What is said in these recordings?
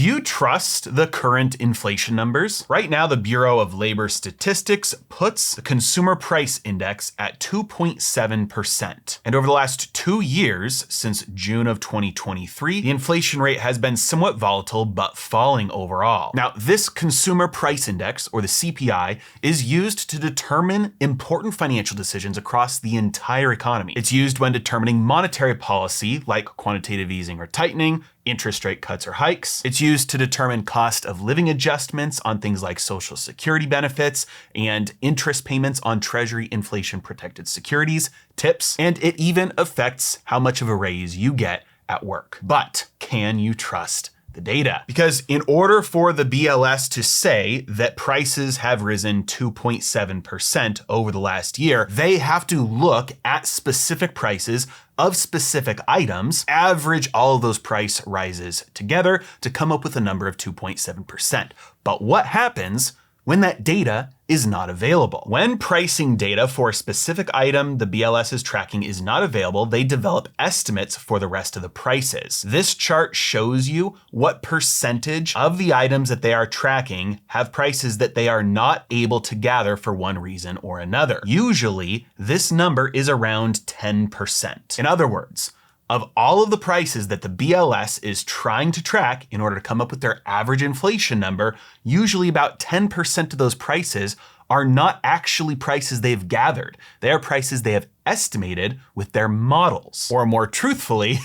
you trust the current inflation numbers? Right now, the Bureau of Labor Statistics puts the consumer price index at 2.7%. And over the last 2 years, since June of 2023, the inflation rate has been somewhat volatile but falling overall. Now, this consumer price index, or the CPI, is used to determine important financial decisions across the entire economy. It's used when determining monetary policy, like quantitative easing or tightening, interest rate cuts or hikes. It's used to determine cost of living adjustments on things like Social Security benefits and interest payments on Treasury inflation protected securities, TIPS, and it even affects how much of a raise you get at work. But can you trust the data? Because in order for the BLS to say that prices have risen 2.7% over the last year, they have to look at specific prices of specific items, average all of those price rises together to come up with a number of 2.7%. But what happens when that data is not available? When pricing data for a specific item the BLS is tracking is not available, they develop estimates for the rest of the prices. This chart shows you what percentage of the items that they are tracking have prices that they are not able to gather for one reason or another. Usually, this number is around 10%. In other words, of all of the prices that the BLS is trying to track in order to come up with their average inflation number, usually about 10% of those prices are not actually prices they've gathered. They are prices they have estimated with their models, or more truthfully,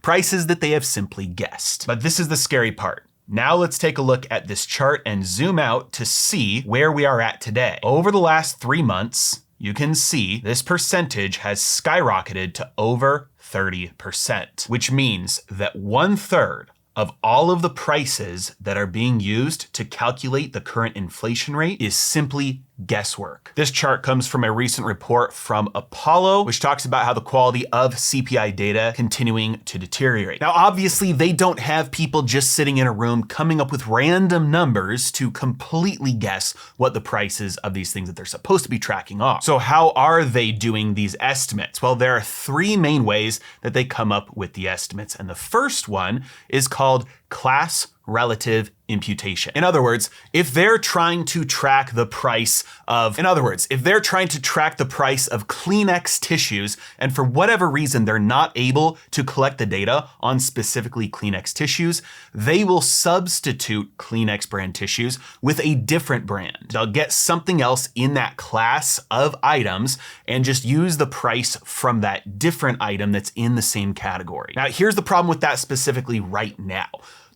prices that they have simply guessed. But this is the scary part. Now let's take a look at this chart and zoom out to see where we are at today. Over the last 3 months, you can see this percentage has skyrocketed to over 30%, which means that 1/3 of all of the prices that are being used to calculate the current inflation rate is simply guesswork. This chart comes from a recent report from Apollo, which talks about how the quality of CPI data continuing to deteriorate. Now, obviously, they don't have people just sitting in a room coming up with random numbers to completely guess what the prices of these things that they're supposed to be tracking are. So how are they doing these estimates? Well, there are 3 main ways that they come up with the estimates. And the first one is called class relative imputation. In other words, if they're trying to track the price of Kleenex tissues, and for whatever reason they're not able to collect the data on specifically Kleenex tissues, they will substitute Kleenex brand tissues with a different brand. They'll get something else in that class of items and just use the price from that different item that's in the same category. Now, here's the problem with that specifically right now.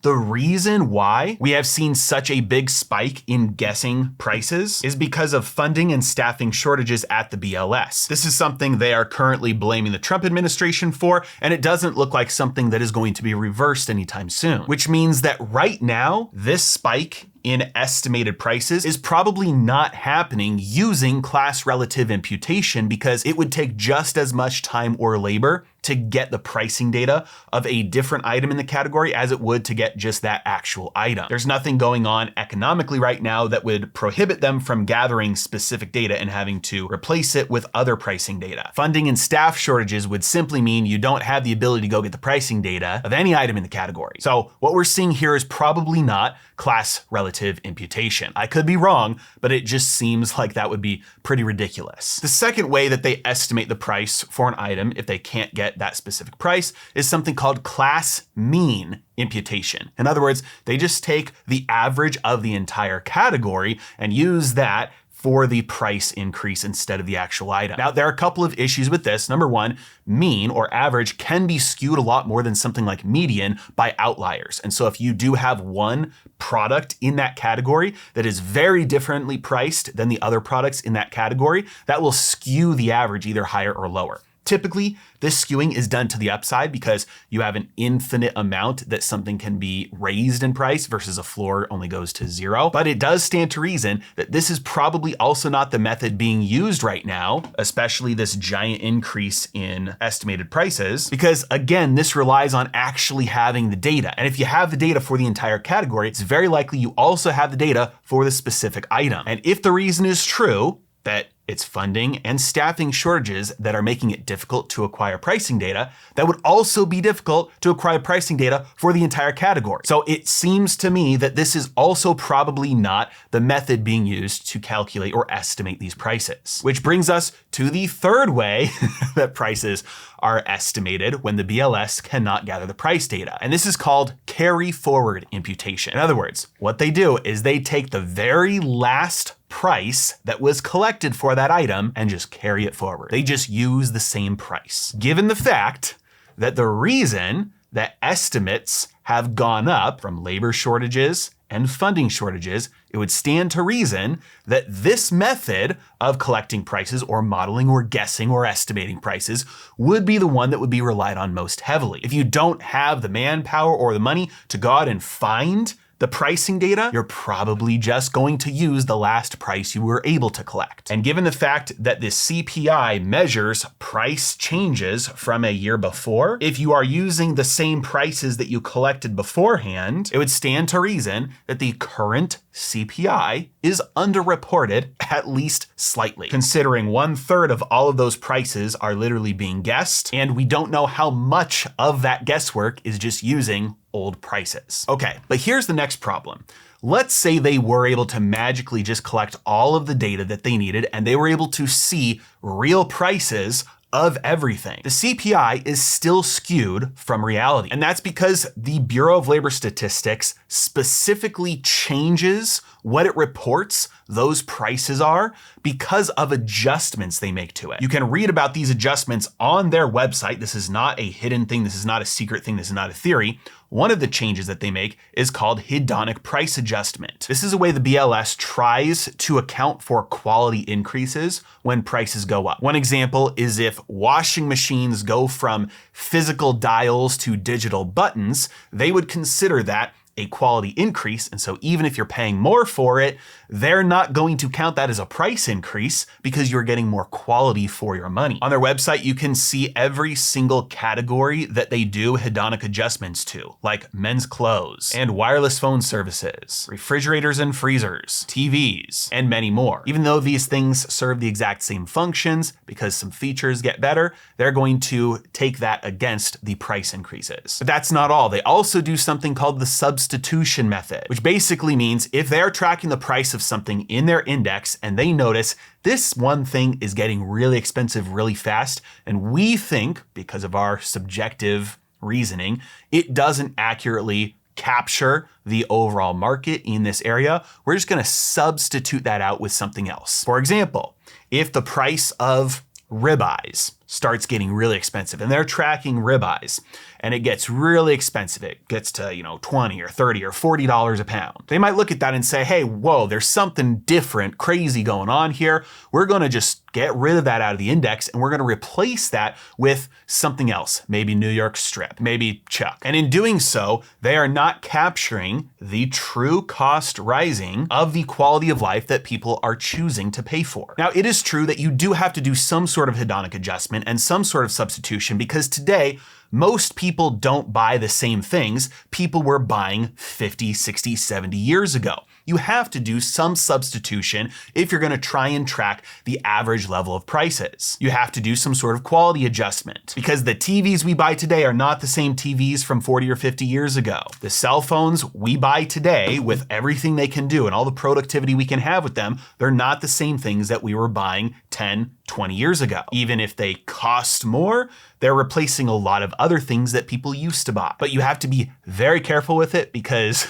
The reason why we have seen such a big spike in guessing prices is because of funding and staffing shortages at the BLS. This is something they are currently blaming the Trump administration for, and it doesn't look like something that is going to be reversed anytime soon, which means that right now, this spike in estimated prices is probably not happening using class relative imputation, because it would take just as much time or labor to get the pricing data of a different item in the category as it would to get just that actual item. There's nothing going on economically right now that would prohibit them from gathering specific data and having to replace it with other pricing data. Funding and staff shortages would simply mean you don't have the ability to go get the pricing data of any item in the category. So what we're seeing here is probably not class relative imputation. I could be wrong, but it just seems like that would be pretty ridiculous. The second way that they estimate the price for an item if they can't get that specific price is something called class mean imputation. In other words, they just take the average of the entire category and use that for the price increase instead of the actual item. Now, there are a couple of issues with this. Number one, mean or average can be skewed a lot more than something like median by outliers. And so if you do have one product in that category that is very differently priced than the other products in that category, that will skew the average either higher or lower. Typically, this skewing is done to the upside because you have an infinite amount that something can be raised in price versus a floor only goes to 0. But it does stand to reason that this is probably also not the method being used right now, especially this giant increase in estimated prices, because again, this relies on actually having the data. And if you have the data for the entire category, it's very likely you also have the data for the specific item. And if the reason is true, that It's funding and staffing shortages that are making it difficult to acquire pricing data that would also be difficult to acquire pricing data for the entire category. So it seems to me that this is also probably not the method being used to calculate or estimate these prices. Which brings us to the third way that prices are estimated when the BLS cannot gather the price data. And this is called carry forward imputation. In other words, what they do is they take the very last price that was collected for that item and just carry it forward. They just use the same price. Given the fact that the reason that estimates have gone up from labor shortages and funding shortages, it would stand to reason that this method of collecting prices or modeling or guessing or estimating prices would be the one that would be relied on most heavily. If you don't have the manpower or the money to go out and find the pricing data, you're probably just going to use the last price you were able to collect. And given the fact that the CPI measures price changes from a year before, if you are using the same prices that you collected beforehand, it would stand to reason that the current CPI is underreported at least slightly, considering 1/3 of all of those prices are literally being guessed, and we don't know how much of that guesswork is just using old prices. Okay, but here's the next problem. Let's say they were able to magically just collect all of the data that they needed and they were able to see real prices of everything. The CPI is still skewed from reality. And that's because the Bureau of Labor Statistics specifically changes what it reports those prices are because of adjustments they make to it. You can read about these adjustments on their website. This is not a hidden thing. This is not a secret thing. This is not a theory. One of the changes that they make is called hedonic price adjustment. This is a way the BLS tries to account for quality increases when prices go up. One example is if washing machines go from physical dials to digital buttons, they would consider that a quality increase. And so even if you're paying more for it, they're not going to count that as a price increase because you're getting more quality for your money. On their website, you can see every single category that they do hedonic adjustments to, like men's clothes and wireless phone services, refrigerators and freezers, TVs, and many more. Even though these things serve the exact same functions, because some features get better, they're going to take that against the price increases. But that's not all. They also do something called the substitution method, which basically means if they're tracking the price of something in their index and they notice this one thing is getting really expensive really fast, and we think, because of our subjective reasoning, it doesn't accurately capture the overall market in this area, we're just gonna substitute that out with something else. For example, if the price of ribeyes starts getting really expensive and they're tracking ribeyes and it gets really expensive, it gets to, $20 or $30 or $40 a pound. They might look at that and say, hey, whoa, there's something different, crazy going on here. We're gonna just get rid of that out of the index and we're gonna replace that with something else, maybe New York strip, maybe chuck. And in doing so, they are not capturing the true cost rising of the quality of life that people are choosing to pay for. Now, it is true that you do have to do some sort of hedonic adjustment and some sort of substitution because today, most people don't buy the same things people were buying 50, 60, 70 years ago. You have to do some substitution if you're gonna try and track the average level of prices. You have to do some sort of quality adjustment because the TVs we buy today are not the same TVs from 40 or 50 years ago. The cell phones we buy today with everything they can do and all the productivity we can have with them, they're not the same things that we were buying 10, 20 years ago. Even if they cost more, they're replacing a lot of other things that people used to buy. But you have to be very careful with it because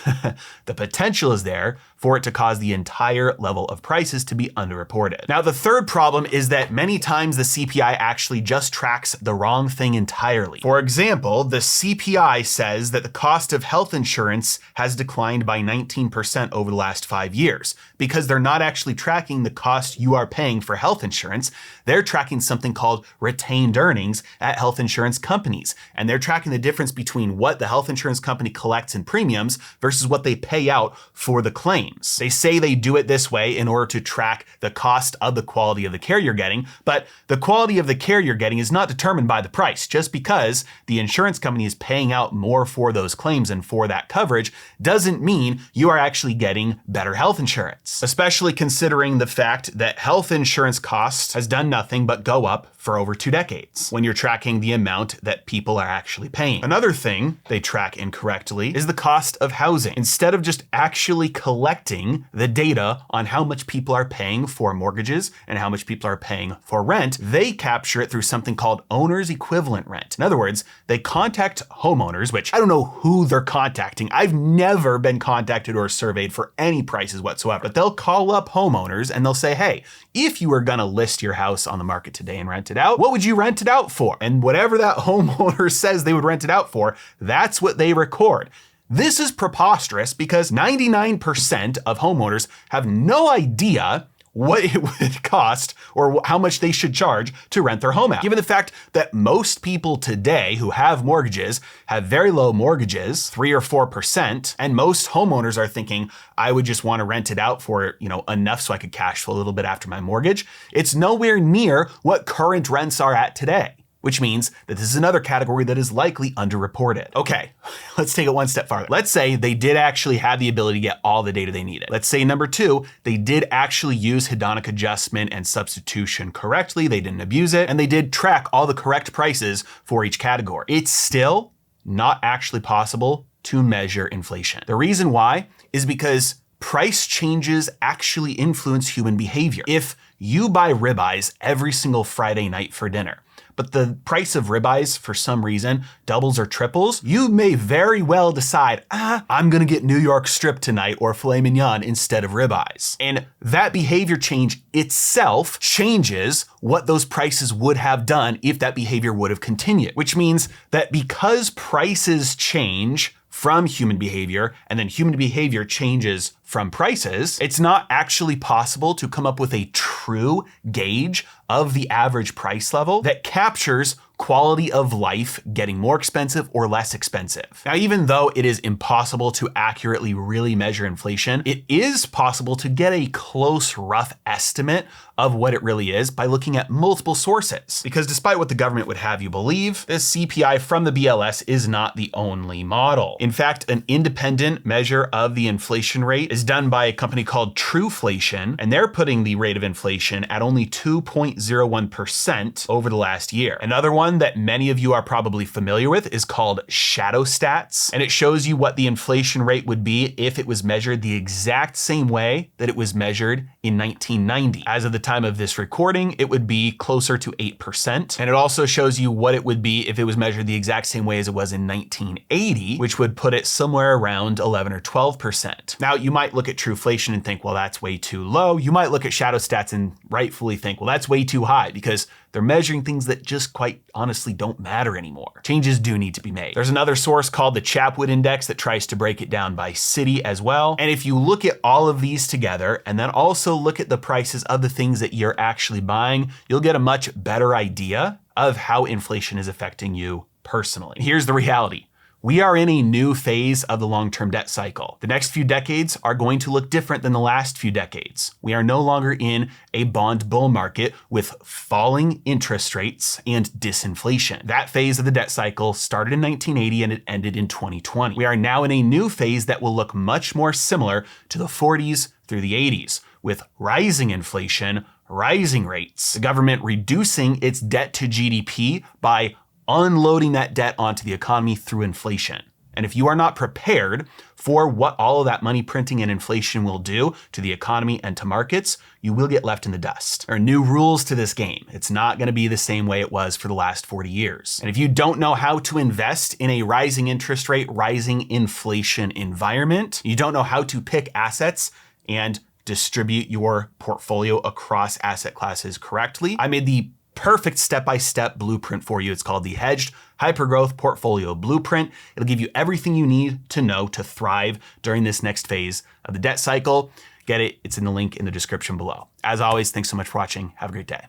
the potential is there for it to cause the entire level of prices to be underreported. Now, the third problem is that many times the CPI actually just tracks the wrong thing entirely. For example, the CPI says that the cost of health insurance has declined by 19% over the last 5 years because they're not actually tracking the cost you are paying for health insurance. They're tracking something called retained earnings at health insurance companies. And they're tracking the difference between what the health insurance company collects in premiums versus what they pay out for the claim. claims. They say they do it this way in order to track the cost of the quality of the care you're getting, but the quality of the care you're getting is not determined by the price. Just because the insurance company is paying out more for those claims and for that coverage doesn't mean you are actually getting better health insurance, especially considering the fact that health insurance costs has done nothing but go up for over 2 decades when you're tracking the amount that people are actually paying. Another thing they track incorrectly is the cost of housing. Instead of just actually collecting the data on how much people are paying for mortgages and how much people are paying for rent, they capture it through something called owner's equivalent rent. In other words, they contact homeowners, which I don't know who they're contacting. I've never been contacted or surveyed for any prices whatsoever, but they'll call up homeowners and they'll say, hey, if you were gonna list your house on the market today and rent it out, what would you rent it out for? And whatever that homeowner says they would rent it out for, that's what they record. This is preposterous because 99% of homeowners have no idea what it would cost or how much they should charge to rent their home out. Given the fact that most people today who have mortgages have very low mortgages, 3 or 4%, and most homeowners are thinking, I would just want to rent it out for, enough so I could cash flow a little bit after my mortgage. It's nowhere near what current rents are at today, which means that this is another category that is likely underreported. Okay, let's take it one step farther. Let's say they did actually have the ability to get all the data they needed. Let's say number 2, they did actually use hedonic adjustment and substitution correctly. They didn't abuse it, and they did track all the correct prices for each category. It's still not actually possible to measure inflation. The reason why is because price changes actually influence human behavior. If you buy ribeyes every single Friday night for dinner, but the price of ribeyes for some reason doubles or triples, you may very well decide, I'm gonna get New York strip tonight or filet mignon instead of ribeyes. And that behavior change itself changes what those prices would have done if that behavior would have continued, which means that because prices change from human behavior and then human behavior changes from prices, it's not actually possible to come up with a true gauge of the average price level that captures quality of life getting more expensive or less expensive. Now, even though it is impossible to accurately really measure inflation, it is possible to get a close, rough estimate of what it really is by looking at multiple sources. Because despite what the government would have you believe, this CPI from the BLS is not the only model. In fact, an independent measure of the inflation rate is done by a company called Trueflation, and they're putting the rate of inflation at only 2.01% over the last year. Another one that many of you are probably familiar with is called Shadow Stats, and it shows you what the inflation rate would be if it was measured the exact same way that it was measured in 1990. As of the time of this recording, it would be closer to 8%, and it also shows you what it would be if it was measured the exact same way as it was in 1980, which would put it somewhere around 11 or 12%. Now, you might look at Trueflation and think, well, that's way too low. You might look at Shadow Stats and rightfully think, well, that's way too high because they're measuring things that just quite honestly don't matter anymore. Changes do need to be made. There's another source called the Chapwood Index that tries to break it down by city as well. And if you look at all of these together and then also look at the prices of the things that you're actually buying, you'll get a much better idea of how inflation is affecting you personally. Here's the reality. We are in a new phase of the long-term debt cycle. The next few decades are going to look different than the last few decades. We are no longer in a bond bull market with falling interest rates and disinflation. That phase of the debt cycle started in 1980 and it ended in 2020. We are now in a new phase that will look much more similar to the 40s through the 80s, with rising inflation, rising rates, the government reducing its debt to GDP by unloading that debt onto the economy through inflation. And if you are not prepared for what all of that money printing and inflation will do to the economy and to markets, you will get left in the dust. There are new rules to this game. It's not going to be the same way it was for the last 40 years. And if you don't know how to invest in a rising interest rate, rising inflation environment, you don't know how to pick assets and distribute your portfolio across asset classes correctly, I made the perfect step-by-step blueprint for you. It's called the Hedged Hypergrowth Portfolio Blueprint. It'll give you everything you need to know to thrive during this next phase of the debt cycle. Get it? It's in the link in the description below. As always, thanks so much for watching. Have a great day.